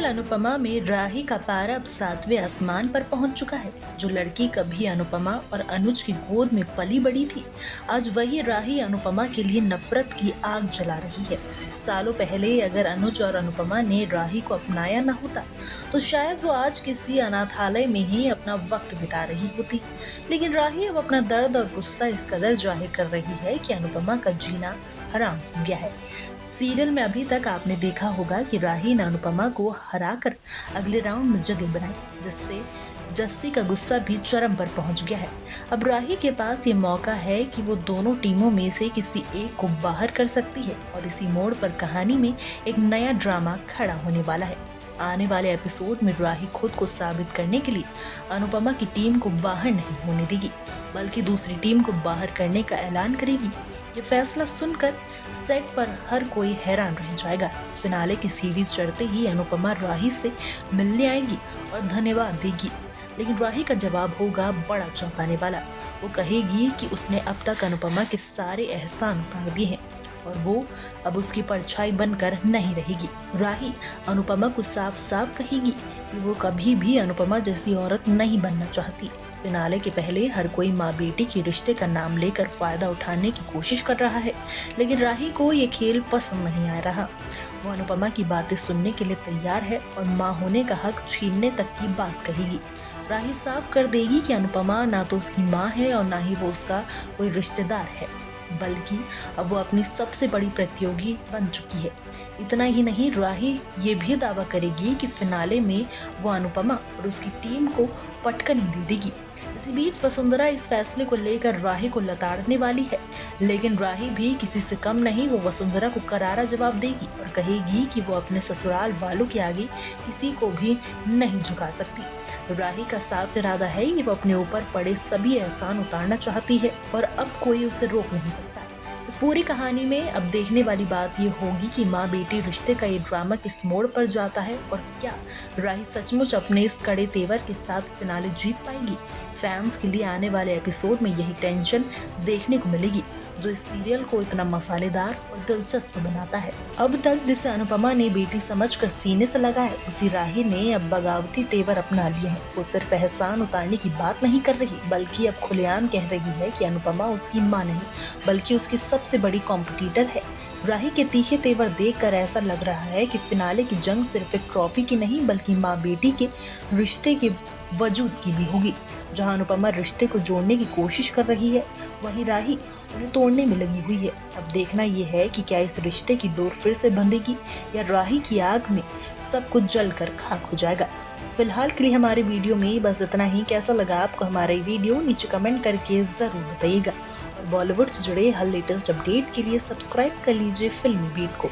Serial Anupama में राही का पारा अब 7वें आसमान पर पहुंच चुका है। जो लड़की कभी अनुपमा और अनुज की गोद में पली बड़ी थी, आज वही राही अनुपमा के लिए नफरत की आग जला रही है। सालों पहले अगर अनुज और अनुपमा ने राही को अपनाया न होता तो शायद वो आज किसी अनाथालय में ही अपना वक्त बिता रही होती। लेकिन राही अब अपना दर्द और गुस्सा इस कदर जाहिर कर रही है कि अनुपमा का जीना हराम हो गया है। सीरियल में अभी तक आपने देखा होगा कि राही ने अनुपमा को हराकर अगले राउंड में जगह बनाई, जिससे जस्सी का गुस्सा भी चरम पर पहुंच गया है। अब राही के पास ये मौका है कि वो दोनों टीमों में से किसी एक को बाहर कर सकती है और इसी मोड़ पर कहानी में एक नया ड्रामा खड़ा होने वाला है। आने वाले एपिसोड में राही खुद को साबित करने के लिए अनुपमा की टीम को बाहर नहीं होने देगी, बल्कि दूसरी टीम को बाहर करने का ऐलान करेगी। ये फैसला सुनकर सेट पर हर कोई हैरान रह जाएगा। फिनाले की सीढ़ी चढ़ते ही अनुपमा राही से मिलने आएगी और धन्यवाद देगी, लेकिन राही का जवाब होगा बड़ा चौंकाने वाला। वो कहेगी कि उसने अब तक अनुपमा के सारे एहसान उतार दिए हैं और वो अब उसकी परछाई बनकर नहीं रहेगी। राही अनुपमा को साफ साफ कहेगी कि वो कभी भी अनुपमा जैसी औरत नहीं बनना चाहती। फिनाले के पहले हर कोई माँ बेटी के रिश्ते का नाम लेकर फायदा उठाने की कोशिश कर रहा है, लेकिन राही को ये खेल पसंद नहीं आ रहा। वो अनुपमा की बातें सुनने के लिए तैयार है और माँ होने का हक छीनने तक की बात कहेगी। राही साफ कर देगी कि अनुपमा ना तो उसकी माँ है और ना ही वो उसका कोई रिश्तेदार है, बल्कि अब वो अपनी सबसे बड़ी प्रतियोगी बन चुकी है। इतना ही नहीं, राही ये भी दावा करेगी कि फिनाले में वो अनुपमा और उसकी टीम को पटकनी दे देगी। इसी बीच वसुंधरा इस फैसले को लेकर राही को लताड़ने वाली है, लेकिन राही भी किसी से कम नहीं। वो वसुंधरा को करारा जवाब देगी और कहेगी कि वो अपने ससुराल वालों के आगे किसी को भी नहीं झुका सकती। राही का साफ इरादा है कि वो अपने ऊपर पड़े सभी एहसान उतारना चाहती है और अब कोई उसे रोक नहीं सकता। इस पूरी कहानी में अब देखने वाली बात ये होगी कि माँ बेटी रिश्ते का ये ड्रामा किस मोड़ पर जाता है और क्या राही सचमुच अपने इस कड़े तेवर के साथ फिनाले जीत पाएगी। फैंस के लिए आने वाले एपिसोड में यही टेंशन देखने को मिलेगी जो इस सीरियल को इतना मसालेदार और दिलचस्प बनाता है। अब तक जिसे अनुपमा ने बेटी समझकर सीने से लगा है, उसी राही ने अब बगावती तेवर अपना लिए हैं। वो सिर्फ एहसान उतारने की बात नहीं कर रही, बल्कि अब खुलेआम कह रही है कि अनुपमा उसकी माँ नहीं, बल्कि उसकी सबसे बड़ी कॉम्पिटिटर है। राही के तीखे तेवर देखकर ऐसा लग रहा है कि फिनाले की जंग सिर्फ एक ट्रॉफी की नहीं, बल्कि माँ बेटी के रिश्ते के वजूद की भी होगी। जहाँ अनुपमा रिश्ते को जोड़ने की कोशिश कर रही है, वहीं राही उन्हें तोड़ने में लगी हुई है। अब देखना यह है कि क्या इस रिश्ते की डोर फिर से बंधेगी या राही की आग में सब कुछ जलकर खाक हो जाएगा। फिलहाल के लिए हमारे वीडियो में बस इतना ही। कैसा लगा आपको हमारा ये वीडियो, नीचे कमेंट करके ज़रूर बताइएगा। और बॉलीवुड से जुड़े हर लेटेस्ट अपडेट के लिए सब्सक्राइब कर लीजिए फिल्मी बीट को।